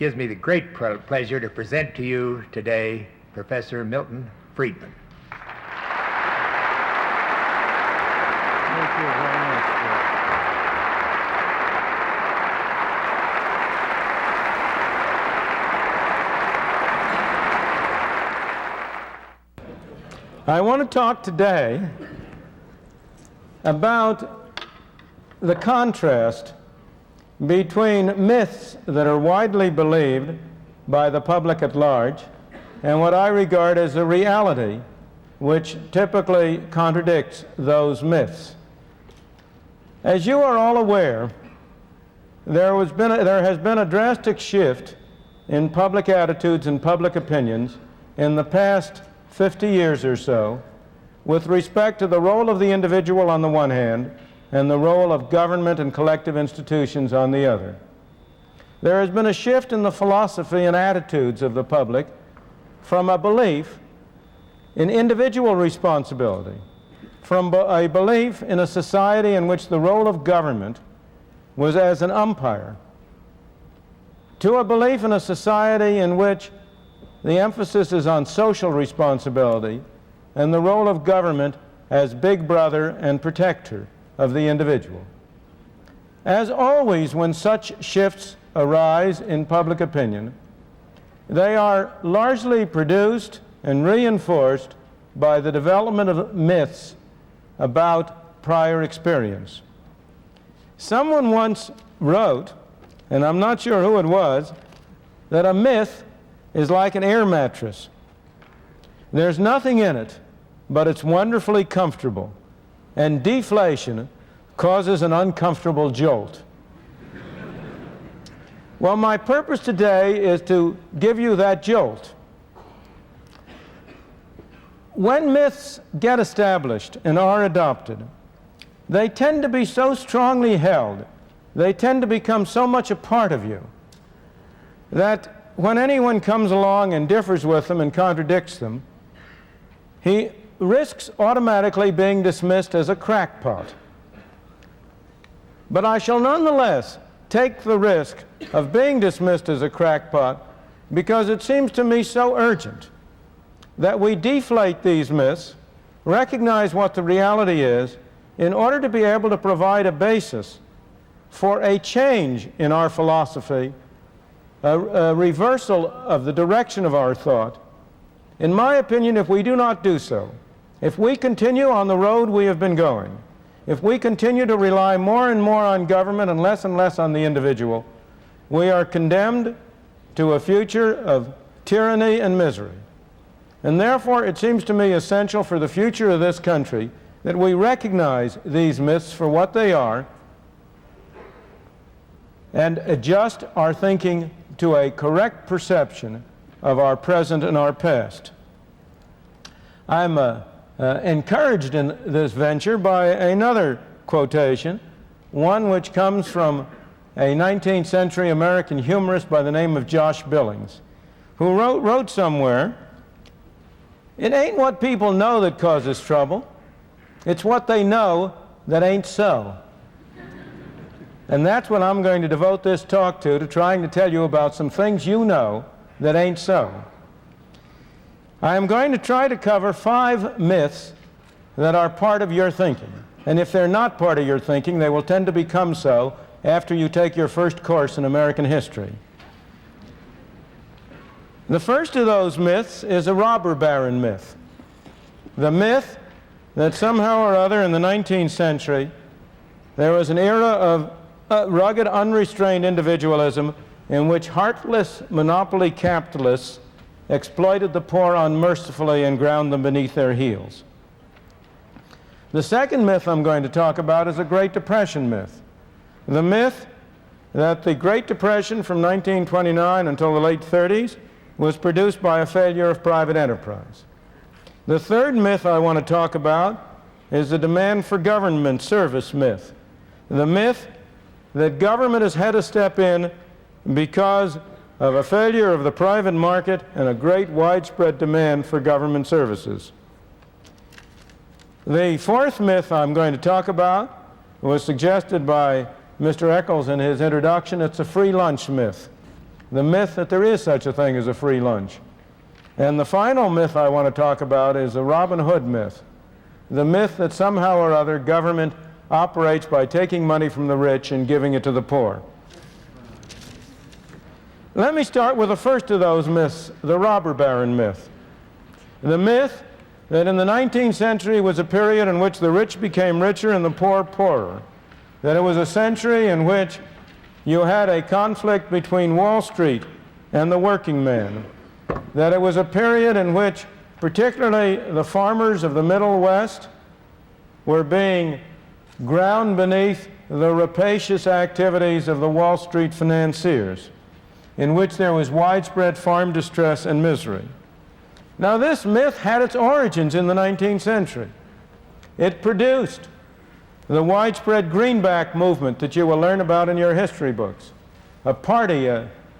gives me the great pleasure to present to you today Professor Milton Friedman. Thank you very much, Bill. I want to talk today about the contrast between myths that are widely believed by the public at large and what I regard as a reality which typically contradicts those myths. As you are all aware, there has been a drastic shift in public attitudes and public opinions in the past 50 years or so with respect to the role of the individual on the one hand and the role of government and collective institutions on the other. There has been a shift in the philosophy and attitudes of the public from a belief in individual responsibility, from a belief in a society in which the role of government was as an umpire, to a belief in a society in which the emphasis is on social responsibility and the role of government as big brother and protector of the individual. As always, when such shifts arise in public opinion, they are largely produced and reinforced by the development of myths about prior experience. Someone once wrote, and I'm not sure who it was, that a myth is like an air mattress. There's nothing in it, but it's wonderfully comfortable, and deflation causes an uncomfortable jolt. Well, my purpose today is to give you that jolt. When myths get established and are adopted, they tend to be so strongly held, they tend to become so much a part of you, that when anyone comes along and differs with them and contradicts them, he risks automatically being dismissed as a crackpot. But I shall nonetheless take the risk of being dismissed as a crackpot because it seems to me so urgent that we deflate these myths, recognize what the reality is, in order to be able to provide a basis for a change in our philosophy, a reversal of the direction of our thought. In my opinion, if we do not do so, if we continue on the road we have been going, if we continue to rely more and more on government and less on the individual, we are condemned to a future of tyranny and misery. And therefore, it seems to me essential for the future of this country that we recognize these myths for what they are and adjust our thinking to a correct perception of our present and our past. I'm encouraged in this venture by another quotation, one which comes from a 19th century American humorist by the name of Josh Billings, who wrote somewhere, "It ain't what people know that causes trouble, it's what they know that ain't so." And that's what I'm going to devote this talk to trying to tell you about some things you know that ain't so. I am going to try to cover 5 myths that are part of your thinking. And if they're not part of your thinking, they will tend to become so after you take your first course in American history. The first of those myths is a robber baron myth. The myth that somehow or other in the 19th century there was an era of rugged, unrestrained individualism in which heartless monopoly capitalists exploited the poor unmercifully and ground them beneath their heels. The second myth I'm going to talk about is a Great Depression myth. The myth that the Great Depression from 1929 until the late 30s was produced by a failure of private enterprise. The third myth I want to talk about is the demand for government service myth. The myth that government has had to step in because of a failure of the private market and a great widespread demand for government services. The fourth myth I'm going to talk about was suggested by Mr. Eccles in his introduction. It's a free lunch myth. the myth that there is such a thing as a free lunch. And the final myth I want to talk about is the Robin Hood myth, the myth that somehow or other government operates by taking money from the rich and giving it to the poor. Let me start with the first of those myths, the robber baron myth. The myth that in the 19th century was a period in which the rich became richer and the poor poorer. That it was a century in which you had a conflict between Wall Street and the working man. That it was a period in which particularly the farmers of the Middle West were being ground beneath the rapacious activities of the Wall Street financiers, in which there was widespread farm distress and misery. Now, this myth had its origins in the 19th century. It produced the widespread greenback movement that you will learn about in your history books, a party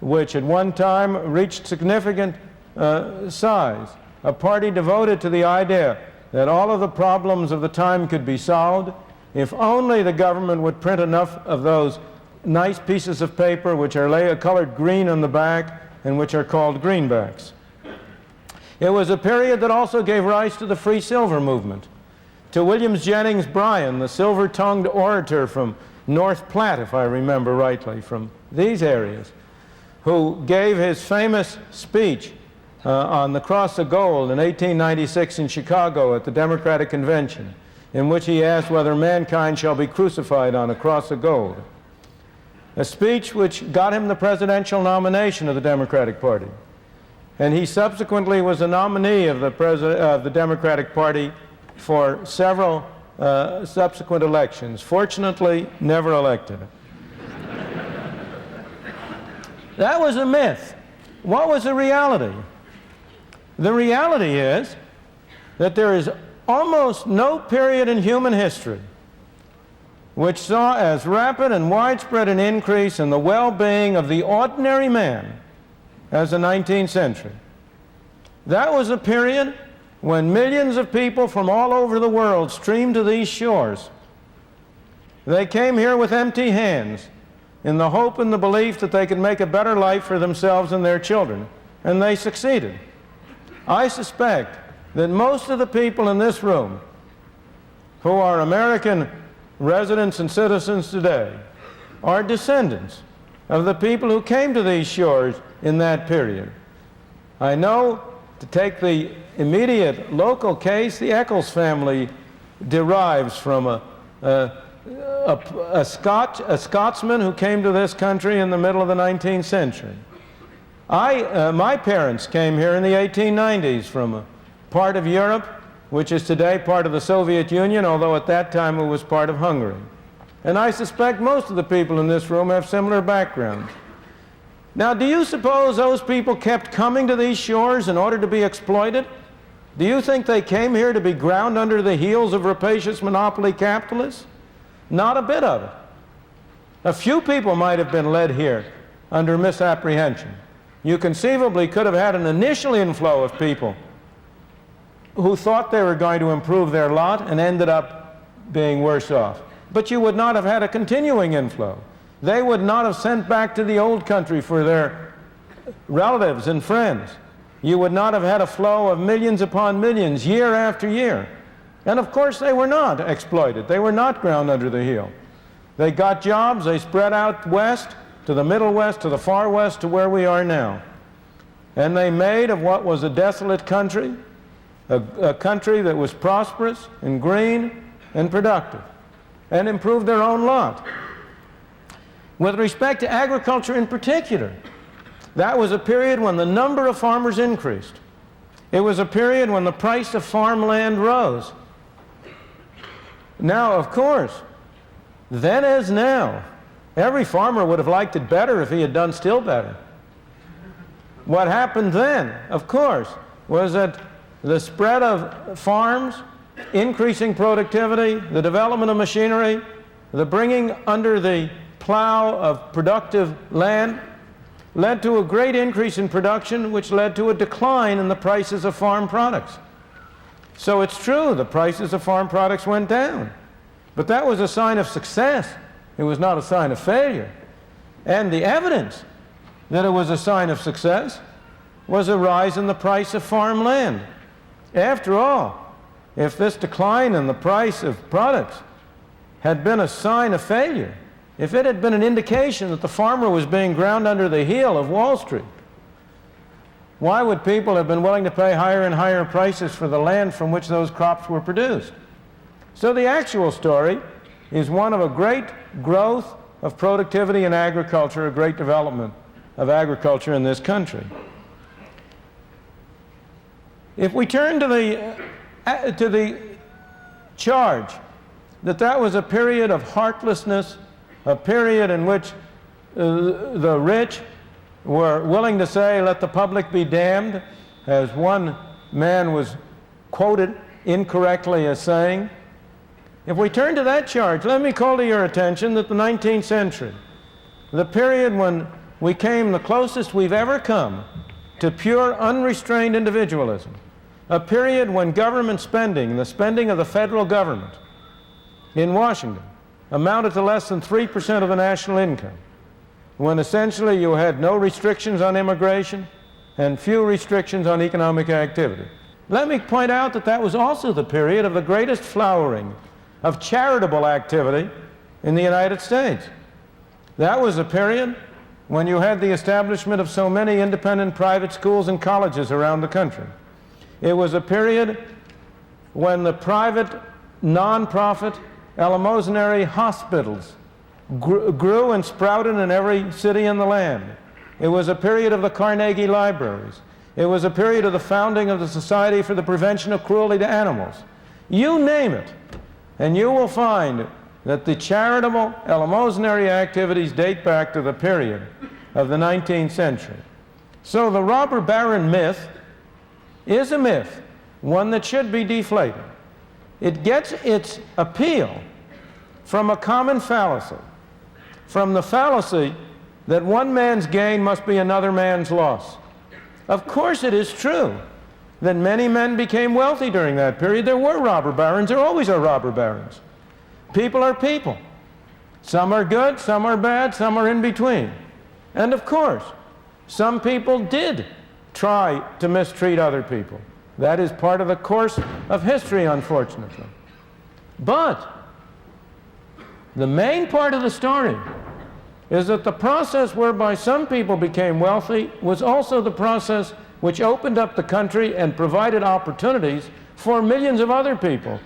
which at one time reached significant size, a party devoted to the idea that all of the problems of the time could be solved if only the government would print enough of those nice pieces of paper which are colored green on the back and which are called greenbacks. It was a period that also gave rise to the free silver movement, to William Jennings Bryan, the silver-tongued orator from North Platte, if I remember rightly, from these areas, who gave his famous speech on the Cross of Gold in 1896 in Chicago at the Democratic Convention, in which he asked whether mankind shall be crucified on a cross of gold. A speech which got him the presidential nomination of the Democratic Party. And he subsequently was a nominee of the Democratic Party for several subsequent elections. Fortunately, never elected. That was a myth. What was the reality? The reality is that there is almost no period in human history which saw as rapid and widespread an increase in the well-being of the ordinary man as the 19th century. That was a period when millions of people from all over the world streamed to these shores. They came here with empty hands in the hope and the belief that they could make a better life for themselves and their children, and they succeeded. I suspect that most of the people in this room who are American residents and citizens today are descendants of the people who came to these shores in that period. I know, to take the immediate local case, the Eccles family derives from a Scotsman who came to this country in the middle of the 19th century. My parents came here in the 1890s from a part of Europe, which is today part of the Soviet Union, although at that time it was part of Hungary. And I suspect most of the people in this room have similar backgrounds. Now, do you suppose those people kept coming to these shores in order to be exploited? Do you think they came here to be ground under the heels of rapacious monopoly capitalists? Not a bit of it. A few people might have been led here under misapprehension. You conceivably could have had an initial inflow of people who thought they were going to improve their lot and ended up being worse off. But you would not have had a continuing inflow. They would not have sent back to the old country for their relatives and friends. You would not have had a flow of millions upon millions year after year. And of course they were not exploited. They were not ground under the heel. They got jobs, they spread out west, to the Middle West, to the far west, to where we are now. And they made of what was a desolate country, a country that was prosperous and green and productive, and improved their own lot. With respect to agriculture in particular, that was a period when the number of farmers increased. It was a period when the price of farmland rose. Now, of course, then as now, every farmer would have liked it better if he had done still better. What happened then, of course, was that the spread of farms, increasing productivity, the development of machinery, the bringing under the plow of productive land led to a great increase in production, which led to a decline in the prices of farm products. So it's true, the prices of farm products went down. But that was a sign of success. It was not a sign of failure. And the evidence that it was a sign of success was a rise in the price of farmland. After all, if this decline in the price of products had been a sign of failure, if it had been an indication that the farmer was being ground under the heel of Wall Street, why would people have been willing to pay higher and higher prices for the land from which those crops were produced? So the actual story is one of a great growth of productivity in agriculture, a great development of agriculture in this country. If we turn to the charge that was a period of heartlessness, a period in which the rich were willing to say, let the public be damned, as one man was quoted incorrectly as saying, if we turn to that charge, let me call to your attention that the 19th century, the period when we came the closest we've ever come to pure unrestrained individualism, a period when government spending, the spending of the federal government in Washington, amounted to less than 3% of the national income, when essentially you had no restrictions on immigration and few restrictions on economic activity. Let me point out that that was also the period of the greatest flowering of charitable activity in the United States. That was a period when you had the establishment of so many independent private schools and colleges around the country. It was a period when the private, non-profit, eleemosynary hospitals grew and sprouted in every city in the land. It was a period of the Carnegie Libraries. It was a period of the founding of the Society for the Prevention of Cruelty to Animals. You name it, and you will find that the charitable, eleemosynary activities date back to the period of the 19th century. So the robber baron myth is a myth, one that should be deflated. It gets its appeal from a common fallacy, from the fallacy that one man's gain must be another man's loss. Of course it is true that many men became wealthy during that period. There were robber barons. There always are robber barons. People are people. Some are good, some are bad, some are in between. And of course, some people did try to mistreat other people. That is part of the course of history, unfortunately. But the main part of the story is that the process whereby some people became wealthy was also the process which opened up the country and provided opportunities for millions of other people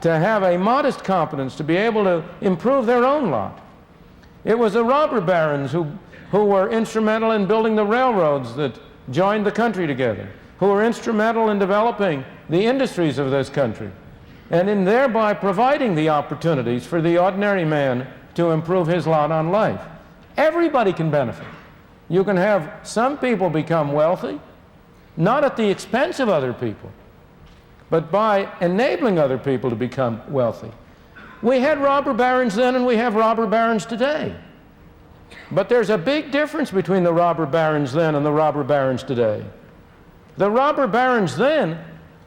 to have a modest competence, to be able to improve their own lot. It was the robber barons who were instrumental in building the railroads that joined the country together, who were instrumental in developing the industries of this country, and in thereby providing the opportunities for the ordinary man to improve his lot on life. Everybody can benefit. You can have some people become wealthy, not at the expense of other people, but by enabling other people to become wealthy. We had robber barons then and we have robber barons today. But there's a big difference between the robber barons then and the robber barons today. The robber barons then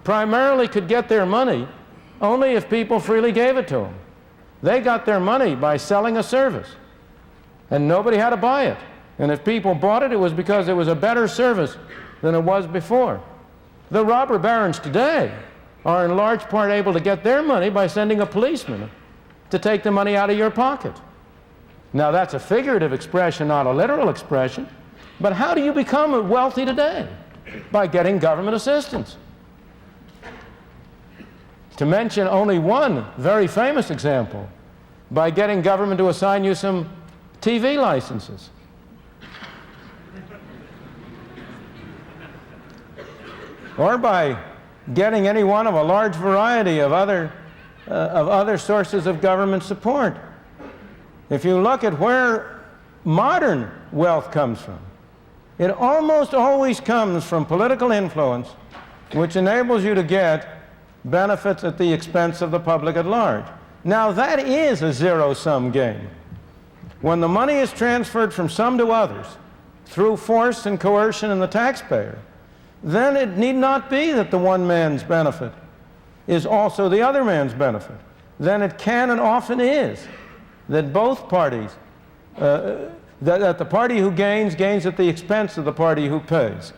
primarily could get their money only if people freely gave it to them. They got their money by selling a service, and nobody had to buy it. And if people bought it, it was because it was a better service than it was before. The robber barons today are in large part able to get their money by sending a policeman to take the money out of your pocket. Now that's a figurative expression, not a literal expression, but how do you become wealthy today? By getting government assistance. To mention only one very famous example, by getting government to assign you some TV licenses. Or by getting any one of a large variety of other sources of government support. If you look at where modern wealth comes from, it almost always comes from political influence, which enables you to get benefits at the expense of the public at large. Now that is a zero-sum game. When the money is transferred from some to others through force and coercion and the taxpayer, then it need not be that the one man's benefit is also the other man's benefit. Then it can and often is that both parties that the party who gains, gains at the expense of the party who pays.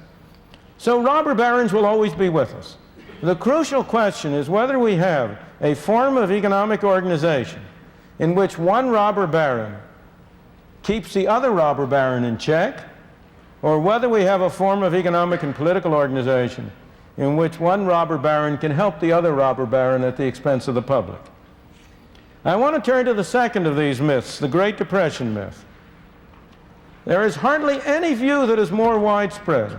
So robber barons will always be with us. The crucial question is whether we have a form of economic organization in which one robber baron keeps the other robber baron in check, or whether we have a form of economic and political organization in which one robber baron can help the other robber baron at the expense of the public. I want to turn to the second of these myths, the Great Depression myth. There is hardly any view that is more widespread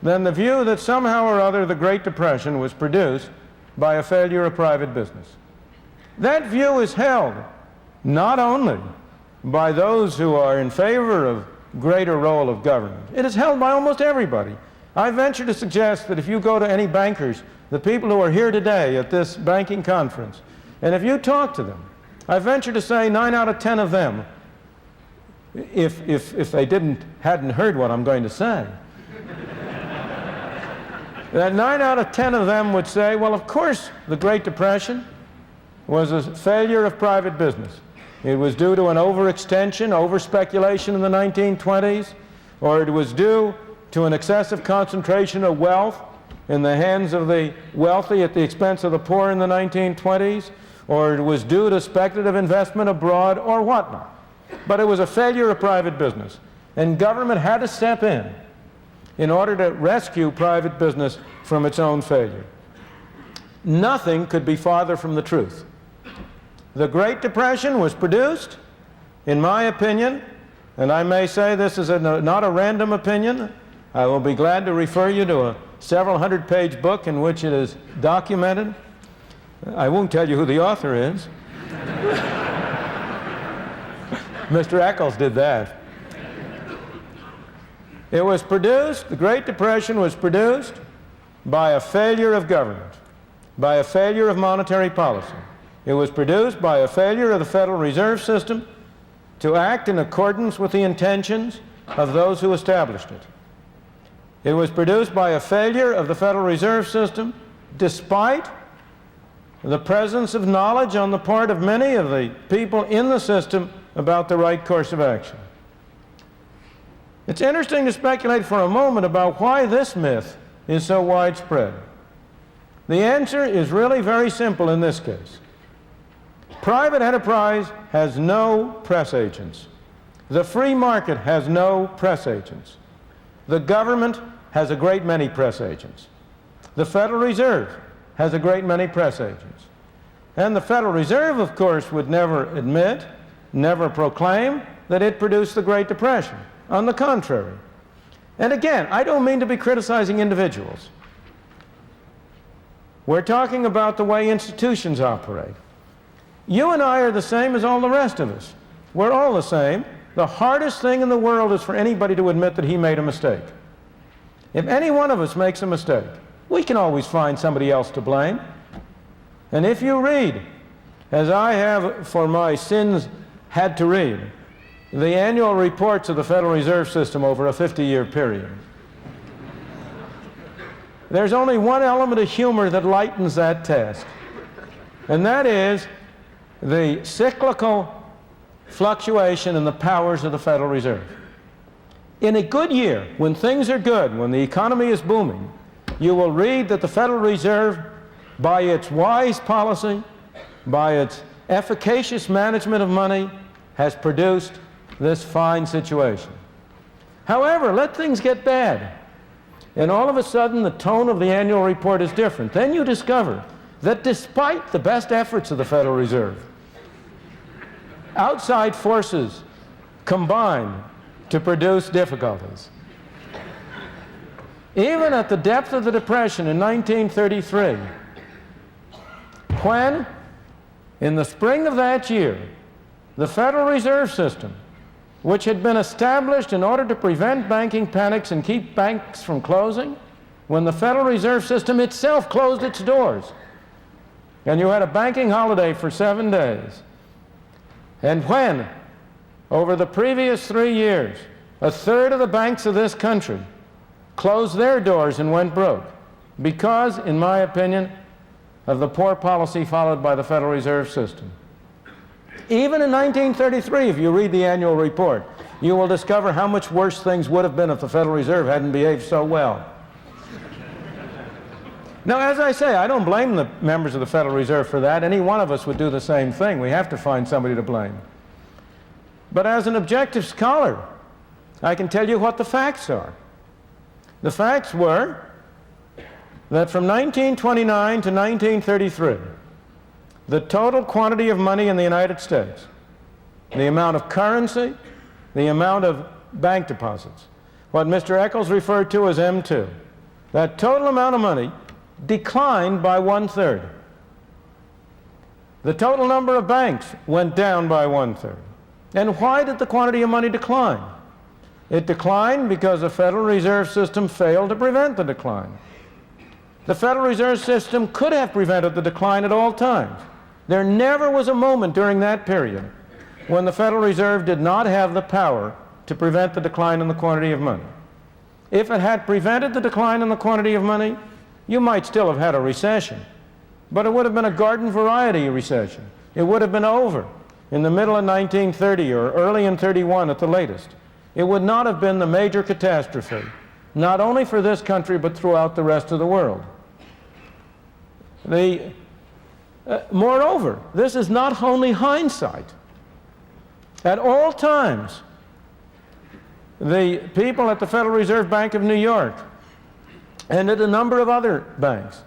than the view that somehow or other the Great Depression was produced by a failure of private business. That view is held not only by those who are in favor of greater role of government, it is held by almost everybody. I venture to suggest that if you go to any bankers, the people who are here today at this banking conference, and if you talk to them, I venture to say 9 out of 10 of them, if they hadn't heard what I'm going to say, that 9 out of 10 of them would say, well, of course, the Great Depression was a failure of private business. It was due to an overextension, over-speculation in the 1920s, or it was due to an excessive concentration of wealth in the hands of the wealthy at the expense of the poor in the 1920s, or it was due to speculative investment abroad, or whatnot. But it was a failure of private business, and government had to step in order to rescue private business from its own failure. Nothing could be farther from the truth. The Great Depression was produced, in my opinion, and I may say this is not a random opinion. I will be glad to refer you to a several hundred-page book in which it is documented. I won't tell you who the author is. Mr. Eccles did that. It was produced, the Great Depression was produced by a failure of government, by a failure of monetary policy. It was produced by a failure of the Federal Reserve System to act in accordance with the intentions of those who established it. It was produced by a failure of the Federal Reserve System despite the presence of knowledge on the part of many of the people in the system about the right course of action. It's interesting to speculate for a moment about why this myth is so widespread. The answer is really very simple in this case. Private enterprise has no press agents. The free market has no press agents. The government has a great many press agents. The Federal Reserve has a great many press agents. And the Federal Reserve, of course, would never admit, never proclaim that it produced the Great Depression. On the contrary. And again, I don't mean to be criticizing individuals. We're talking about the way institutions operate. You and I are the same as all the rest of us. We're all the same. The hardest thing in the world is for anybody to admit that he made a mistake. If any one of us makes a mistake, we can always find somebody else to blame. And if you read, as I have for my sins had to read, the annual reports of the Federal Reserve System over a 50-year period, there's only one element of humor that lightens that task, and that is the cyclical fluctuation in the powers of the Federal Reserve. In a good year, when things are good, when the economy is booming, you will read that the Federal Reserve, by its wise policy, by its efficacious management of money, has produced this fine situation. However, let things get bad, and all of a sudden the tone of the annual report is different. Then you discover that despite the best efforts of the Federal Reserve, outside forces combine to produce difficulties. Even at the depth of the Depression in 1933, when, in the spring of that year, the Federal Reserve System, which had been established in order to prevent banking panics and keep banks from closing, when the Federal Reserve System itself closed its doors, and you had a banking holiday for 7 days, and when, over the previous 3 years, a third of the banks of this country closed their doors and went broke, because, in my opinion, of the poor policy followed by the Federal Reserve System. Even in 1933, if you read the annual report, you will discover how much worse things would have been if the Federal Reserve hadn't behaved so well. Now, as I say, I don't blame the members of the Federal Reserve for that. Any one of us would do the same thing. We have to find somebody to blame. But as an objective scholar, I can tell you what the facts are. The facts were that from 1929 to 1933, the total quantity of money in the United States, the amount of currency, the amount of bank deposits, what Mr. Eccles referred to as M2, that total amount of money declined by 1/3. The total number of banks went down by 1/3. And why did the quantity of money decline? It declined because the Federal Reserve System failed to prevent the decline. The Federal Reserve System could have prevented the decline at all times. There never was a moment during that period when the Federal Reserve did not have the power to prevent the decline in the quantity of money. If it had prevented the decline in the quantity of money, you might still have had a recession, but it would have been a garden variety recession. It would have been over in the middle of 1930 or early in 31 at the latest. It would not have been the major catastrophe, not only for this country but throughout the rest of the world. Moreover, this is not only hindsight. At all times, the people at the Federal Reserve Bank of New York and at a number of other banks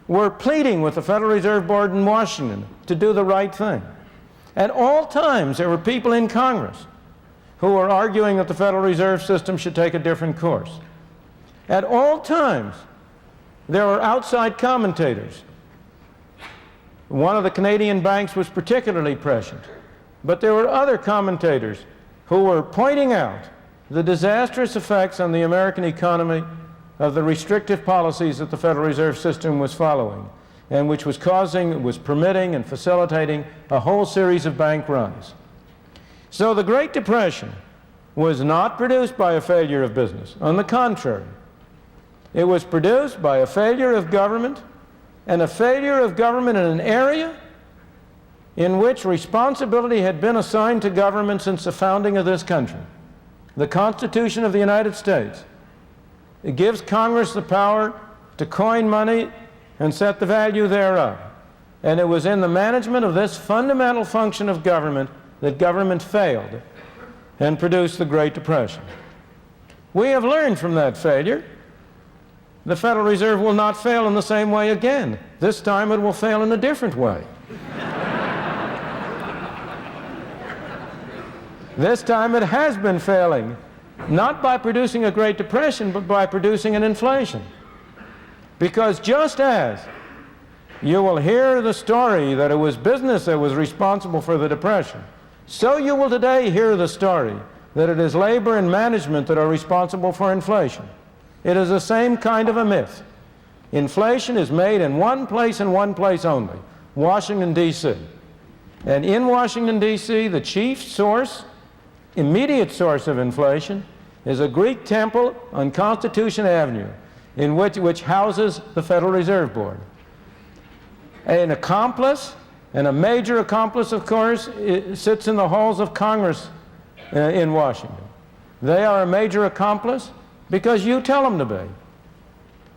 were pleading with the Federal Reserve Board in Washington to do the right thing. At all times, there were people in Congress who were arguing that the Federal Reserve System should take a different course. At all times, there were outside commentators. One of the Canadian banks was particularly prescient, but there were other commentators who were pointing out the disastrous effects on the American economy of the restrictive policies that the Federal Reserve System was following, and which was permitting and facilitating a whole series of bank runs. So the Great Depression was not produced by a failure of business. On the contrary, it was produced by a failure of government, and a failure of government in an area in which responsibility had been assigned to government since the founding of this country. The Constitution of the United States. It gives Congress the power to coin money and set the value thereof. And it was in the management of this fundamental function of government that government failed and produced the Great Depression. We have learned from that failure. The Federal Reserve will not fail in the same way again. This time it will fail in a different way. This time it has been failing, not by producing a Great Depression, but by producing an inflation. Because just as you will hear the story that it was business that was responsible for the Depression, so you will today hear the story that it is labor and management that are responsible for inflation. It is the same kind of a myth. Inflation is made in one place and one place only, Washington, D.C. And in Washington, D.C., the chief source, immediate source of inflation is a Greek temple on Constitution Avenue, which houses the Federal Reserve Board. An accomplice, and a major accomplice, of course, sits in the halls of Congress in Washington. They are a major accomplice because you tell them to be.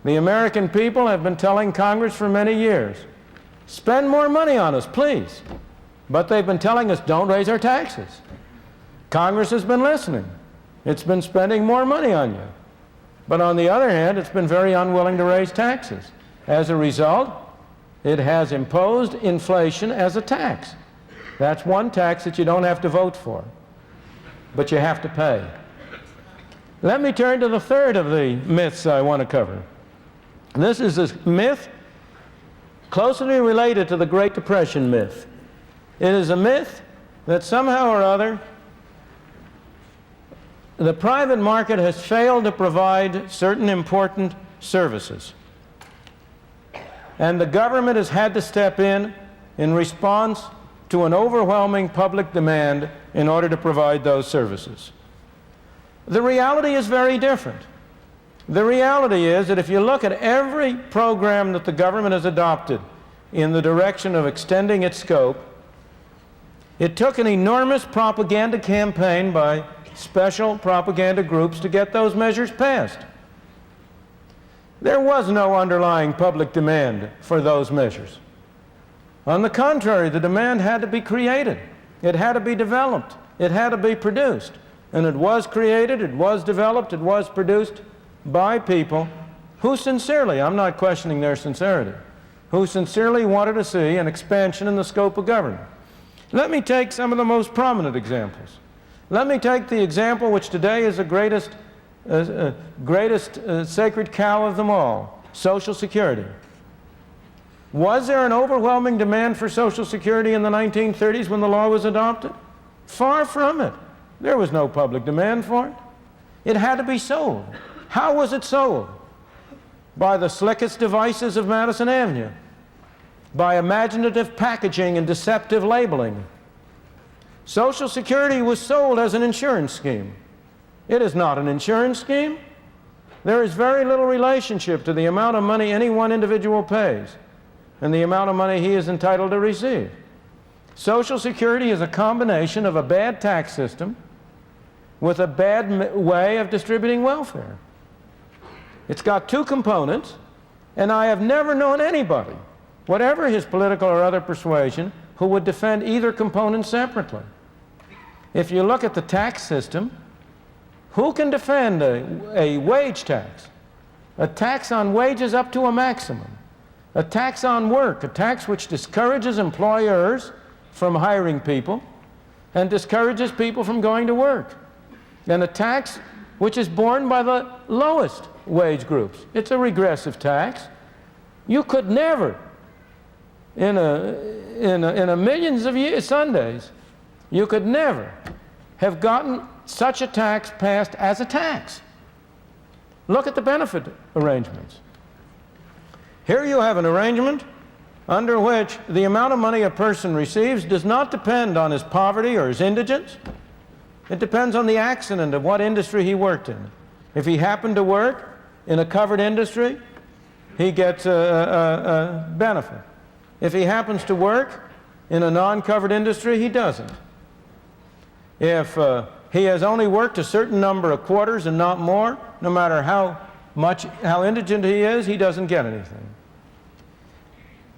The American people have been telling Congress for many years, spend more money on us, please. But they've been telling us, don't raise our taxes. Congress has been listening. It's been spending more money on you. But on the other hand, it's been very unwilling to raise taxes. As a result, it has imposed inflation as a tax. That's one tax that you don't have to vote for, but you have to pay. Let me turn to the third of the myths I want to cover. This is a myth closely related to the Great Depression myth. It is a myth that somehow or other the private market has failed to provide certain important services. And the government has had to step in response to an overwhelming public demand in order to provide those services. The reality is very different. The reality is that if you look at every program that the government has adopted in the direction of extending its scope, it took an enormous propaganda campaign by special propaganda groups to get those measures passed. There was no underlying public demand for those measures. On the contrary, the demand had to be created. It had to be developed. It had to be produced. And it was created, it was developed, it was produced by people who sincerely, I'm not questioning their sincerity, who sincerely wanted to see an expansion in the scope of government. Let me take some of the most prominent examples. Let me take the example which today is the greatest sacred cow of them all, Social Security. Was there an overwhelming demand for Social Security in the 1930s when the law was adopted? Far from it. There was no public demand for it. It had to be sold. How was it sold? By the slickest devices of Madison Avenue, by imaginative packaging and deceptive labeling. Social Security was sold as an insurance scheme. It is not an insurance scheme. There is very little relationship to the amount of money any one individual pays and the amount of money he is entitled to receive. Social Security is a combination of a bad tax system with a bad way of distributing welfare. It's got two components, and I have never known anybody, whatever his political or other persuasion, who would defend either component separately. If you look at the tax system, who can defend a wage tax? A tax on wages up to a maximum. A tax on work, a tax which discourages employers from hiring people and discourages people from going to work. And a tax which is borne by the lowest wage groups. It's a regressive tax. You could never, in a millions of Sundays, you could never have gotten such a tax passed as a tax. Look at the benefit arrangements. Here you have an arrangement under which the amount of money a person receives does not depend on his poverty or his indigence. It depends on the accident of what industry he worked in. If he happened to work in a covered industry, he gets a benefit. If he happens to work in a non-covered industry, he doesn't. If he has only worked a certain number of quarters and not more, no matter how indigent he is, he doesn't get anything.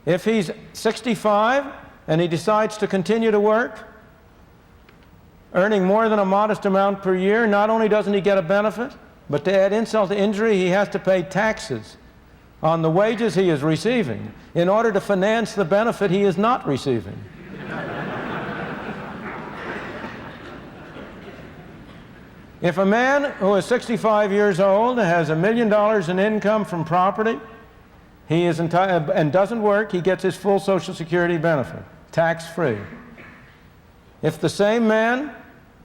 If he's 65 and he decides to continue to work, earning more than a modest amount per year, not only doesn't he get a benefit, but to add insult to injury, he has to pay taxes on the wages he is receiving in order to finance the benefit he is not receiving. If a man who is 65 years old has $1 million in income from property, he is entitled and doesn't work, he gets his full Social Security benefit, tax-free. If the same man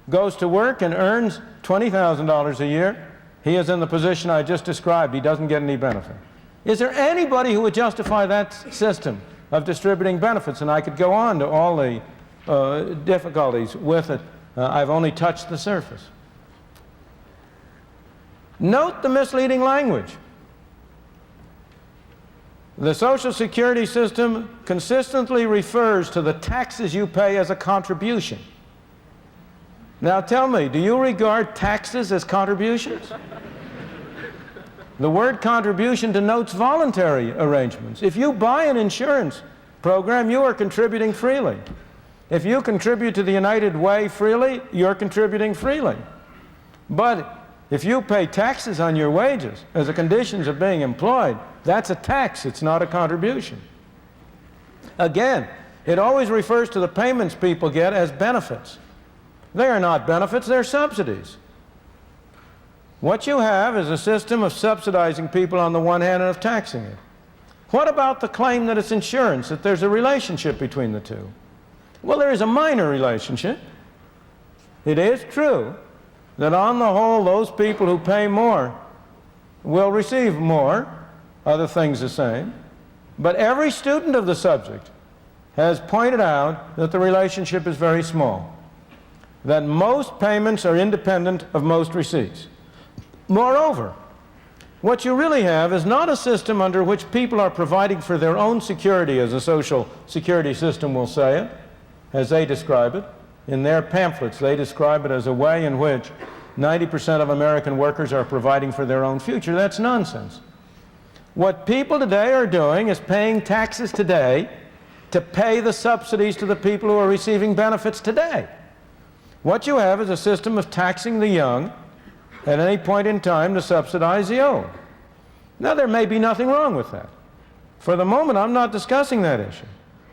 goes to work and earns $20,000 a year, he is in the position I just described. He doesn't get any benefit. Is there anybody who would justify that system of distributing benefits? And I could go on to all the difficulties with it. I've only touched the surface. Note the misleading language. The Social Security system consistently refers to the taxes you pay as a contribution. Now tell me, do you regard taxes as contributions? The word contribution denotes voluntary arrangements. If you buy an insurance program, you are contributing freely. If you contribute to the United Way freely, you're contributing freely. But if you pay taxes on your wages as a conditions of being employed, that's a tax, it's not a contribution. Again, it always refers to the payments people get as benefits. They are not benefits, they're subsidies. What you have is a system of subsidizing people on the one hand and of taxing it. What about the claim that it's insurance, that there's a relationship between the two? Well, there is a minor relationship. It is true that on the whole, those people who pay more will receive more, other things the same. But every student of the subject has pointed out that the relationship is very small, that most payments are independent of most receipts. Moreover, what you really have is not a system under which people are providing for their own security, as a Social Security system will say it, as they describe it, In their pamphlets, they describe it as a way in which 90% of American workers are providing for their own future. That's nonsense. What people today are doing is paying taxes today to pay the subsidies to the people who are receiving benefits today. What you have is a system of taxing the young at any point in time to subsidize the old. Now, there may be nothing wrong with that. For the moment, I'm not discussing that issue.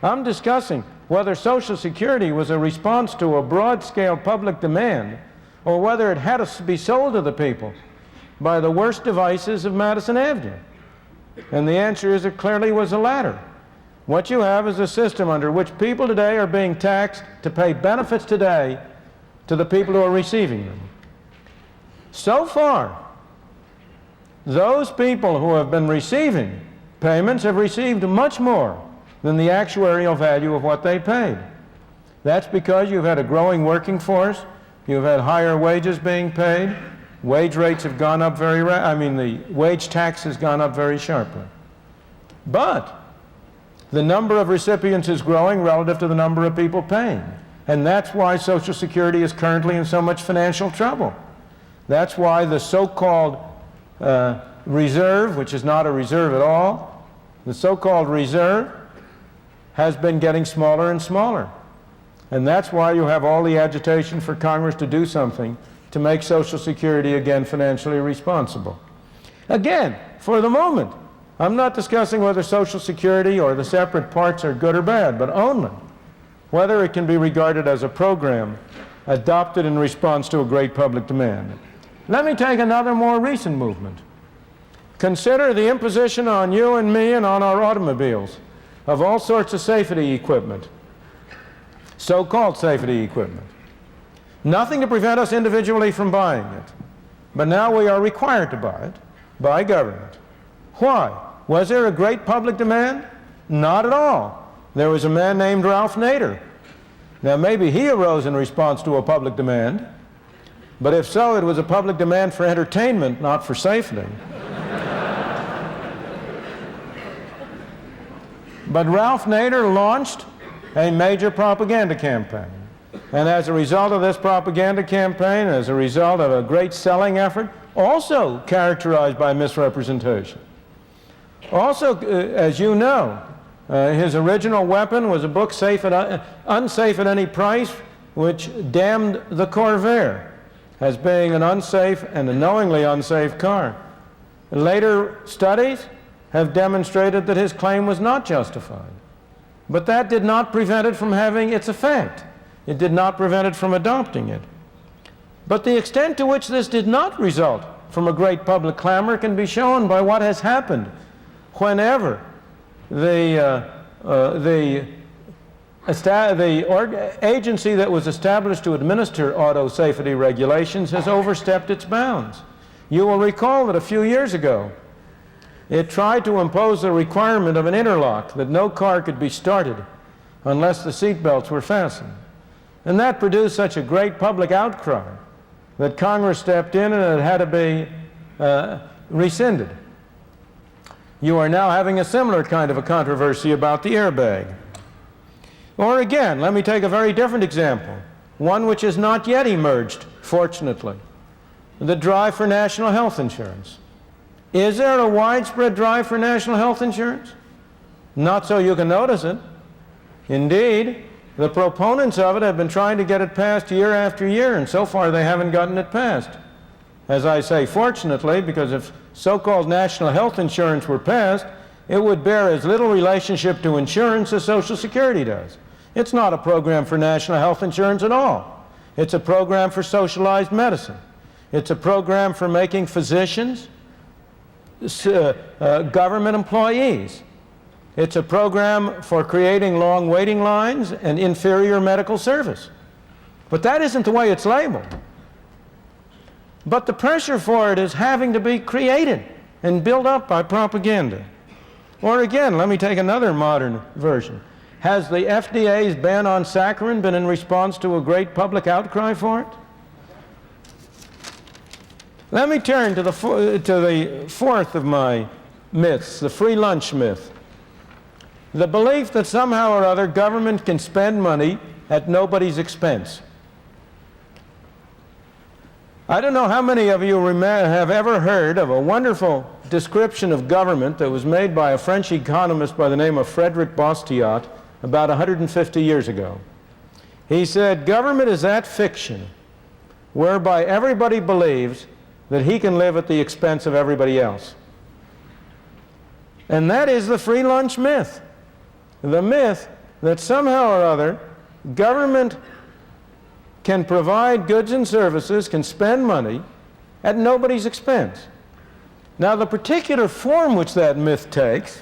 I'm discussing whether Social Security was a response to a broad-scale public demand or whether it had to be sold to the people by the worst devices of Madison Avenue. And the answer is it clearly was the latter. What you have is a system under which people today are being taxed to pay benefits today to the people who are receiving them. So far, those people who have been receiving payments have received much more than the actuarial value of what they paid. That's because you've had a growing working force, you've had higher wages being paid, wage rates have gone up the wage tax has gone up very sharply. But the number of recipients is growing relative to the number of people paying. And that's why Social Security is currently in so much financial trouble. That's why the so-called reserve, which is not a reserve at all, the so-called reserve has been getting smaller and smaller. And that's why you have all the agitation for Congress to do something to make Social Security again financially responsible. Again, for the moment, I'm not discussing whether Social Security or the separate parts are good or bad, but only whether it can be regarded as a program adopted in response to a great public demand. Let me take another more recent movement. Consider the imposition on you and me and on our automobiles of all sorts of safety equipment, so-called safety equipment. Nothing to prevent us individually from buying it, but now we are required to buy it by government. Why? Was there a great public demand? Not at all. There was a man named Ralph Nader. Now, maybe he arose in response to a public demand, but if so, it was a public demand for entertainment, not for safety. But Ralph Nader launched a major propaganda campaign. And as a result of this propaganda campaign, as a result of a great selling effort, also characterized by misrepresentation. Also, as you know, his original weapon was a book, Unsafe at Any Price, which damned the Corvair as being an unsafe and a knowingly unsafe car. Later studies have demonstrated that his claim was not justified. But that did not prevent it from having its effect. It did not prevent it from adopting it. But the extent to which this did not result from a great public clamor can be shown by what has happened whenever the agency that was established to administer auto safety regulations has overstepped its bounds. You will recall that a few years ago, it tried to impose the requirement of an interlock, that no car could be started unless the seat belts were fastened. And that produced such a great public outcry that Congress stepped in and it had to be rescinded. You are now having a similar kind of a controversy about the airbag. Or again, let me take a very different example, one which has not yet emerged, fortunately, the drive for national health insurance. Is there a widespread drive for national health insurance? Not so you can notice it. Indeed, the proponents of it have been trying to get it passed year after year, and so far they haven't gotten it passed. As I say, fortunately, because if so-called national health insurance were passed, it would bear as little relationship to insurance as Social Security does. It's not a program for national health insurance at all. It's a program for socialized medicine. It's a program for making physicians government employees. It's a program for creating long waiting lines and inferior medical service. But that isn't the way it's labeled. But the pressure for it is having to be created and built up by propaganda. Or again, let me take another modern version. Has the FDA's ban on saccharin been in response to a great public outcry for it? Let me turn to the fourth of my myths, the free lunch myth. The belief that somehow or other government can spend money at nobody's expense. I don't know how many of you have ever heard of a wonderful description of government that was made by a French economist by the name of Frédéric Bastiat about 150 years ago. He said, "Government is that fiction whereby everybody believes that he can live at the expense of everybody else." And that is the free lunch myth. The myth that somehow or other government can provide goods and services, can spend money at nobody's expense. Now, the particular form which that myth takes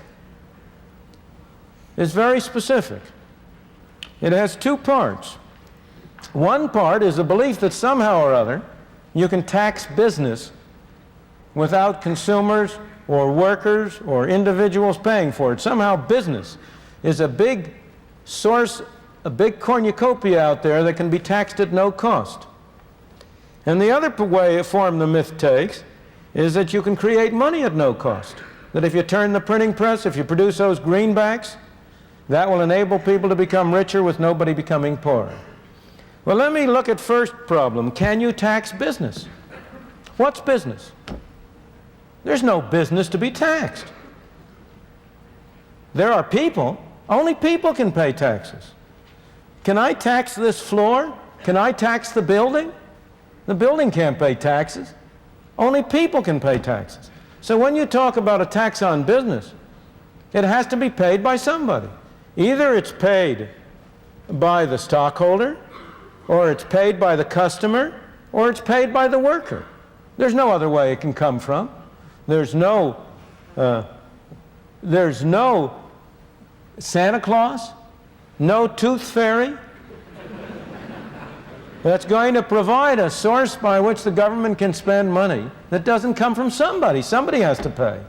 is very specific. It has two parts. One part is the belief that somehow or other you can tax business without consumers or workers or individuals paying for it. Somehow business is a big source, a big cornucopia out there that can be taxed at no cost. And the other form the myth takes is that you can create money at no cost. That if you turn the printing press, if you produce those greenbacks, that will enable people to become richer with nobody becoming poorer. Well, let me look at first problem. Can you tax business? What's business? There's no business to be taxed. There are people. Only people can pay taxes. Can I tax this floor? Can I tax the building? The building can't pay taxes. Only people can pay taxes. So when you talk about a tax on business, it has to be paid by somebody. Either it's paid by the stockholder, or it's paid by the customer, or it's paid by the worker. There's no other way it can come from. There's no Santa Claus, no tooth fairy that's going to provide a source by which the government can spend money that doesn't come from somebody. Somebody has to pay.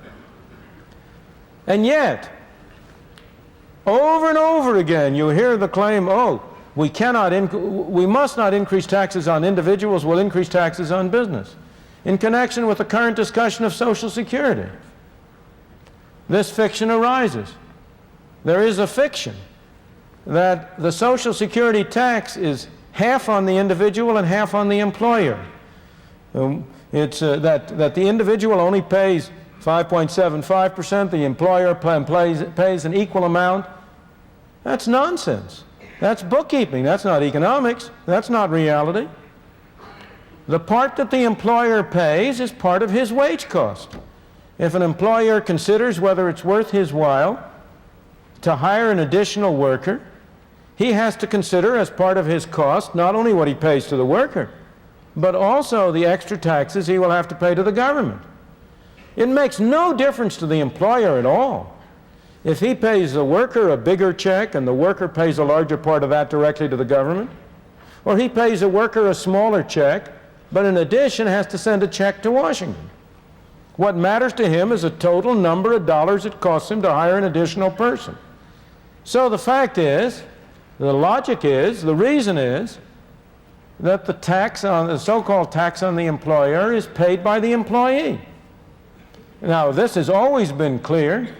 And yet, over and over again, you hear the claim, oh, we must not increase taxes on individuals, we'll increase taxes on business, in connection with the current discussion of Social Security. This fiction arises. There is a fiction that the Social Security tax is half on the individual and half on the employer. It's that the individual only pays 5.75%, the employer pays an equal amount. That's nonsense. That's bookkeeping. That's not economics. That's not reality. The part that the employer pays is part of his wage cost. If an employer considers whether it's worth his while to hire an additional worker, he has to consider as part of his cost not only what he pays to the worker, but also the extra taxes he will have to pay to the government. It makes no difference to the employer at all if he pays the worker a bigger check and the worker pays a larger part of that directly to the government, or he pays the worker a smaller check, but in addition has to send a check to Washington. What matters to him is the total number of dollars it costs him to hire an additional person. So the fact is, the logic is, the reason is, that the so-called tax on the employer is paid by the employee. Now, this has always been clear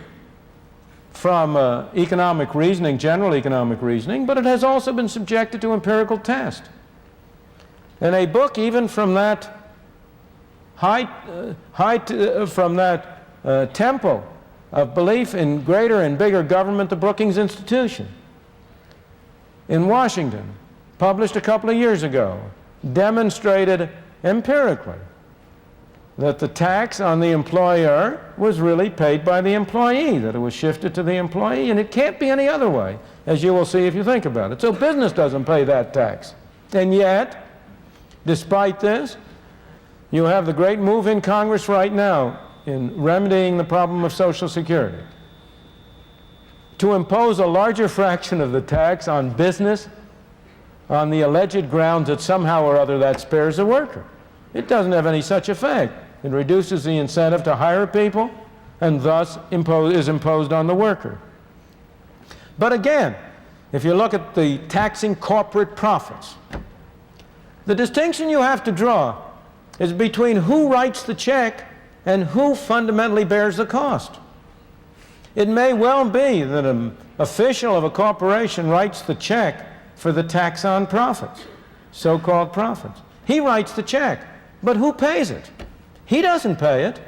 from economic reasoning, general economic reasoning, but it has also been subjected to empirical test. And a book even from that temple of belief in greater and bigger government, the Brookings Institution in Washington, published a couple of years ago, demonstrated empirically that the tax on the employer was really paid by the employee, that it was shifted to the employee, and it can't be any other way, as you will see if you think about it. So business doesn't pay that tax. And yet, despite this, you have the great move in Congress right now in remedying the problem of Social Security to impose a larger fraction of the tax on business on the alleged grounds that somehow or other that spares the worker. It doesn't have any such effect. It reduces the incentive to hire people and thus is imposed on the worker. But again, if you look at the taxing corporate profits, the distinction you have to draw is between who writes the check and who fundamentally bears the cost. It may well be that an official of a corporation writes the check for the tax on profits, so-called profits. He writes the check, but who pays it? He doesn't pay it.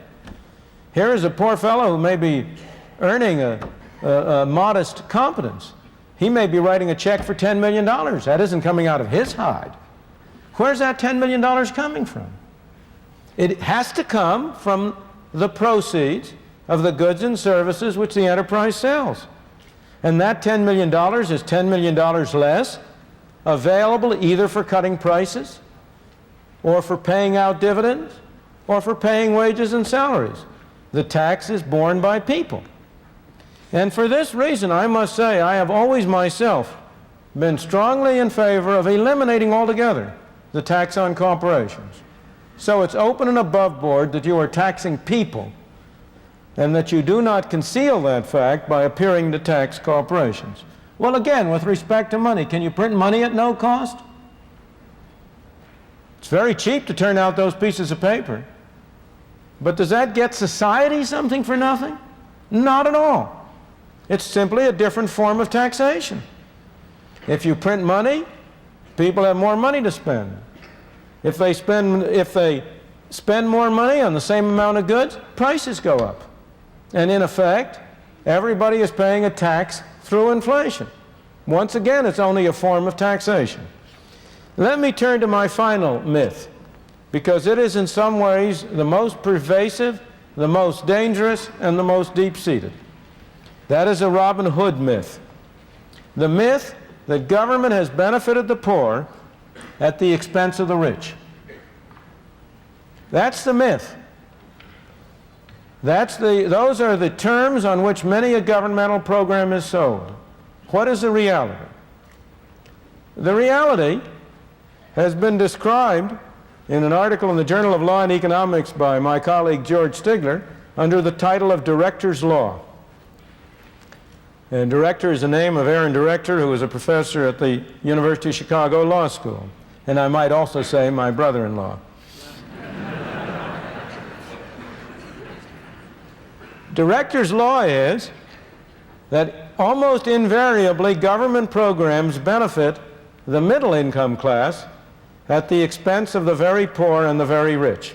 Here is a poor fellow who may be earning a modest competence. He may be writing a check for $10 million. That isn't coming out of his hide. Where's that $10 million coming from? It has to come from the proceeds of the goods and services which the enterprise sells. And that $10 million is $10 million less available either for cutting prices or for paying out dividends or for paying wages and salaries. The tax is borne by people. And for this reason, I must say, I have always myself been strongly in favor of eliminating altogether the tax on corporations. So it's open and above board that you are taxing people and that you do not conceal that fact by appearing to tax corporations. Well, again, with respect to money, can you print money at no cost? It's very cheap to turn out those pieces of paper. But does that get society something for nothing? Not at all. It's simply a different form of taxation. If you print money, people have more money to spend. If they spend more money on the same amount of goods, prices go up. And in effect, everybody is paying a tax through inflation. Once again, it's only a form of taxation. Let me turn to my final myth, because it is in some ways the most pervasive, the most dangerous, and the most deep-seated. That is a Robin Hood myth. The myth that government has benefited the poor at the expense of the rich. That's the myth. Those are the terms on which many a governmental program is sold. What is the reality? The reality has been described in an article in the Journal of Law and Economics by my colleague George Stigler under the title of Director's Law. And Director is the name of Aaron Director, who was a professor at the University of Chicago Law School. And I might also say my brother-in-law. Director's law is that almost invariably government programs benefit the middle income class at the expense of the very poor and the very rich.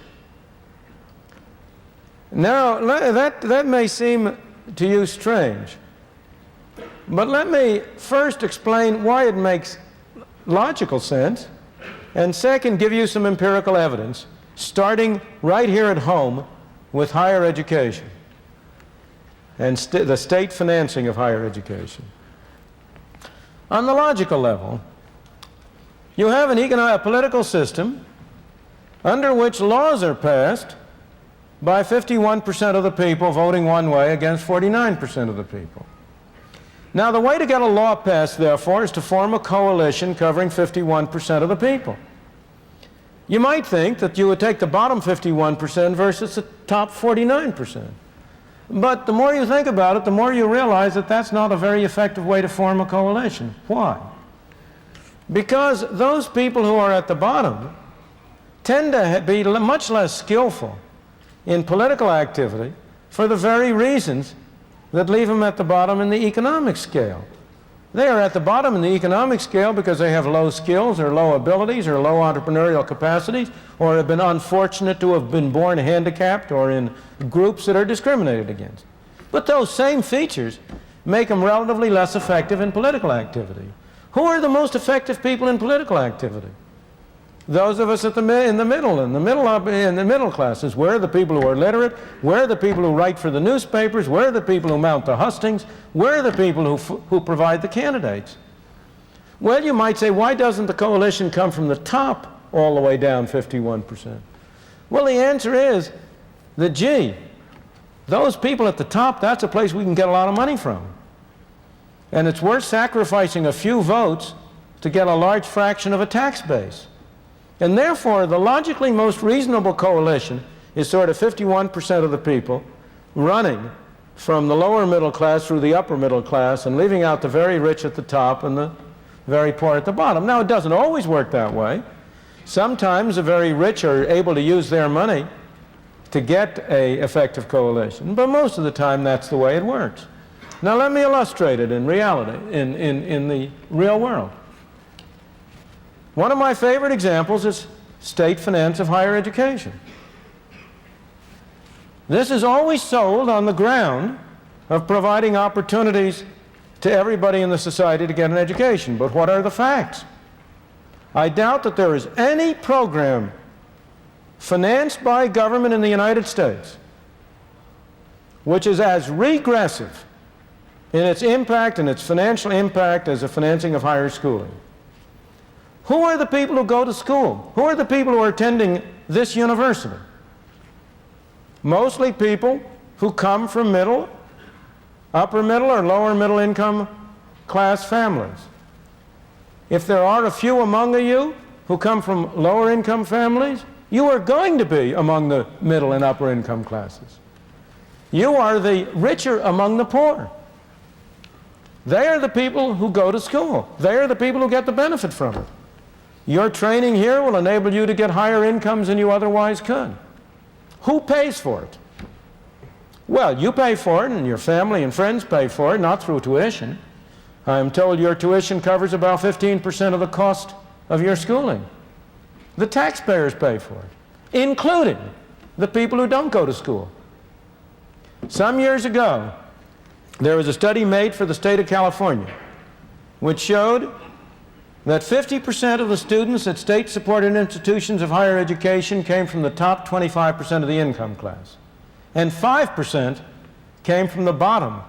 Now, that may seem to you strange, but let me first explain why it makes logical sense, and second, give you some empirical evidence, starting right here at home with higher education and the state financing of higher education. On the logical level, you have a political system under which laws are passed by 51% of the people voting one way against 49% of the people. Now, the way to get a law passed, therefore, is to form a coalition covering 51% of the people. You might think that you would take the bottom 51% versus the top 49%. But the more you think about it, the more you realize that that's not a very effective way to form a coalition. Why? Because those people who are at the bottom tend to be much less skillful in political activity for the very reasons that leave them at the bottom in the economic scale. They are at the bottom in the economic scale because they have low skills or low abilities or low entrepreneurial capacities, or have been unfortunate to have been born handicapped or in groups that are discriminated against. But those same features make them relatively less effective in political activity. Who are the most effective people in political activity? Those of us in the middle classes. Where are the people who are literate? Where are the people who write for the newspapers? Where are the people who mount the hustings? Where are the people who provide the candidates? Well, you might say, why doesn't the coalition come from the top all the way down 51%? Well, the answer is that, those people at the top, that's a place we can get a lot of money from. And it's worth sacrificing a few votes to get a large fraction of a tax base. And therefore, the logically most reasonable coalition is sort of 51% of the people running from the lower middle class through the upper middle class and leaving out the very rich at the top and the very poor at the bottom. Now, it doesn't always work that way. Sometimes the very rich are able to use their money to get an effective coalition, but most of the time that's the way it works. Now, let me illustrate it in reality, in the real world. One of my favorite examples is state finance of higher education. This is always sold on the ground of providing opportunities to everybody in the society to get an education. But what are the facts? I doubt that there is any program financed by government in the United States which is as regressive in its impact and its financial impact as the financing of higher schooling. Who are the people who go to school? Who are the people who are attending this university? Mostly people who come from middle, upper middle, or lower middle income class families. If there are a few among you who come from lower income families, you are going to be among the middle and upper income classes. You are the richer among the poor. They are the people who go to school. They are the people who get the benefit from it. Your training here will enable you to get higher incomes than you otherwise could. Who pays for it? Well, you pay for it, and your family and friends pay for it, not through tuition. I am told your tuition covers about 15% of the cost of your schooling. The taxpayers pay for it, including the people who don't go to school. Some years ago, there was a study made for the state of California which showed that 50% of the students at state-supported institutions of higher education came from the top 25% of the income class, and 5% came from the bottom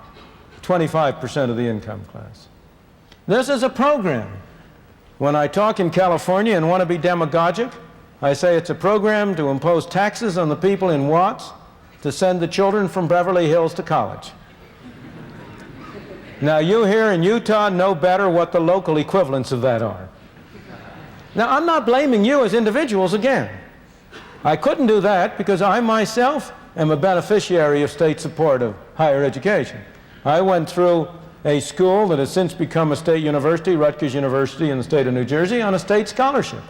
25% of the income class. This is a program. When I talk in California and want to be demagogic, I say it's a program to impose taxes on the people in Watts to send the children from Beverly Hills to college. Now, you here in Utah know better what the local equivalents of that are. Now, I'm not blaming you as individuals again. I couldn't do that because I myself am a beneficiary of state support of higher education. I went through a school that has since become a state university, Rutgers University in the state of New Jersey, on a state scholarship.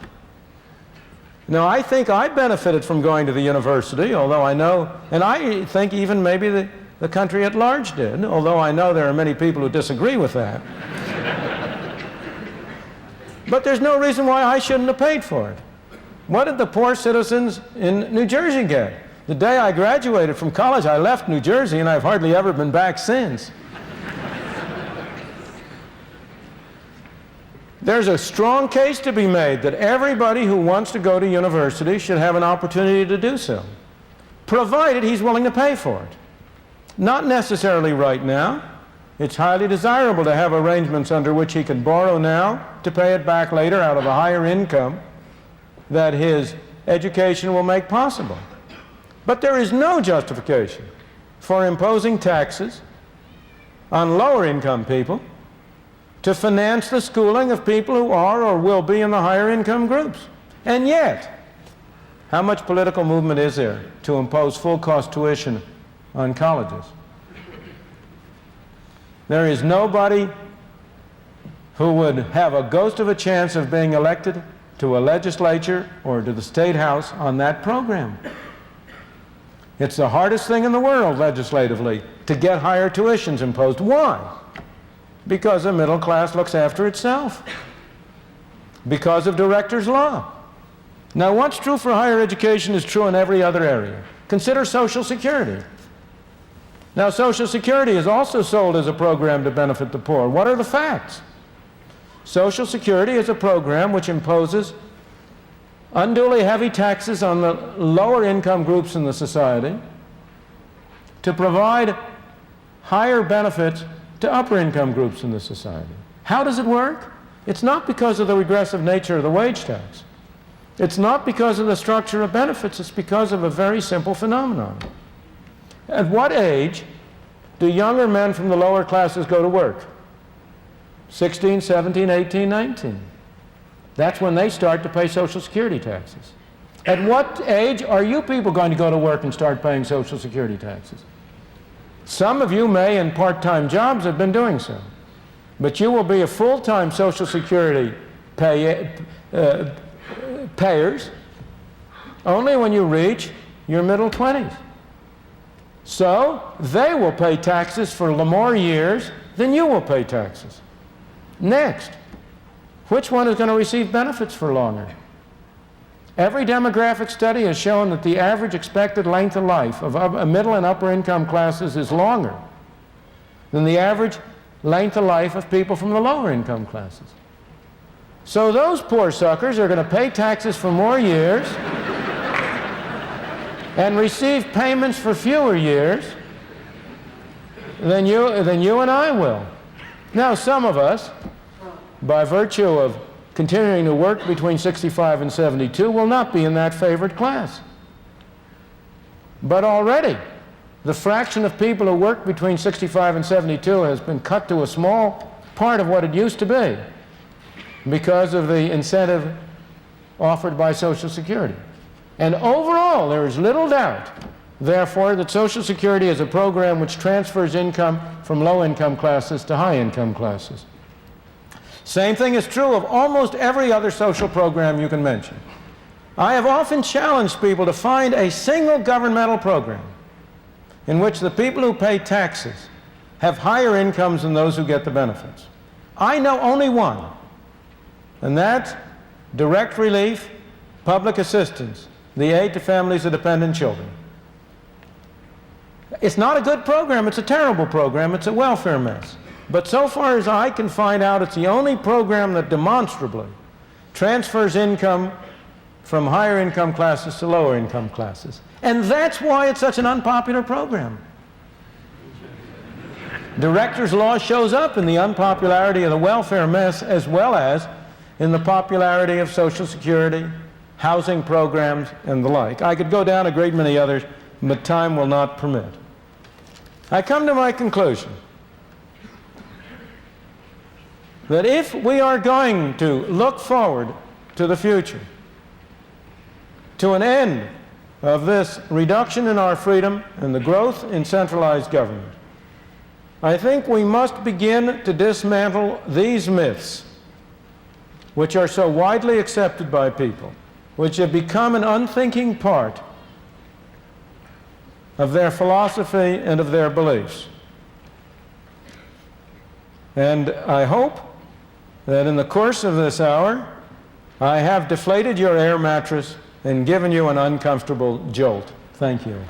Now, I think I benefited from going to the university, although I know, and I think even maybe the country at large did, although I know there are many people who disagree with that. But there's no reason why I shouldn't have paid for it. What did the poor citizens in New Jersey get? The day I graduated from college, I left New Jersey, and I've hardly ever been back since. There's a strong case to be made that everybody who wants to go to university should have an opportunity to do so, provided he's willing to pay for it. Not necessarily right now. It's highly desirable to have arrangements under which he can borrow now to pay it back later out of a higher income that his education will make possible. But there is no justification for imposing taxes on lower income people to finance the schooling of people who are or will be in the higher income groups. And yet, how much political movement is there to impose full cost tuition on colleges? There is nobody who would have a ghost of a chance of being elected to a legislature or to the state house on that program. It's the hardest thing in the world legislatively to get higher tuitions imposed. Why? Because the middle class looks after itself. Because of director's law. Now, what's true for higher education is true in every other area. Consider Social Security. Now, Social Security is also sold as a program to benefit the poor. What are the facts? Social Security is a program which imposes unduly heavy taxes on the lower income groups in the society to provide higher benefits to upper income groups in the society. How does it work? It's not because of the regressive nature of the wage tax. It's not because of the structure of benefits. It's because of a very simple phenomenon. At what age do younger men from the lower classes go to work? 16, 17, 18, 19. That's when they start to pay Social Security taxes. At what age are you people going to go to work and start paying Social Security taxes? Some of you may, in part-time jobs, have been doing so. But you will be a full-time Social Security payers only when you reach your middle 20s. So they will pay taxes for more years than you will pay taxes. Next, Which one is going to receive benefits for longer? Every demographic study has shown that the average expected length of life of middle and upper income classes is longer than the average length of life of people from the lower income classes. So those poor suckers are going to pay taxes for more years and receive payments for fewer years than you and I will. Now, some of us, by virtue of continuing to work between 65 and 72, will not be in that favored class. But already, the fraction of people who work between 65 and 72 has been cut to a small part of what it used to be because of the incentive offered by Social Security. And overall, there is little doubt, therefore, that Social Security is a program which transfers income from low-income classes to high-income classes. Same thing is true of almost every other social program you can mention. I have often challenged people to find a single governmental program in which the people who pay taxes have higher incomes than those who get the benefits. I know only one, and that's direct relief, public assistance, the aid to families of dependent children. It's not a good program, it's a terrible program, it's a welfare mess. But so far as I can find out, it's the only program that demonstrably transfers income from higher income classes to lower income classes. And that's why it's such an unpopular program. Director's law shows up in the unpopularity of the welfare mess as well as in the popularity of Social Security, housing programs, and the like. I could go down a great many others, but time will not permit. I come to my conclusion that if we are going to look forward to the future, to an end of this reduction in our freedom and the growth in centralized government, I think we must begin to dismantle these myths, which are so widely accepted by people, which have become an unthinking part of their philosophy and of their beliefs. And I hope that in the course of this hour, I have deflated your air mattress and given you an uncomfortable jolt. Thank you.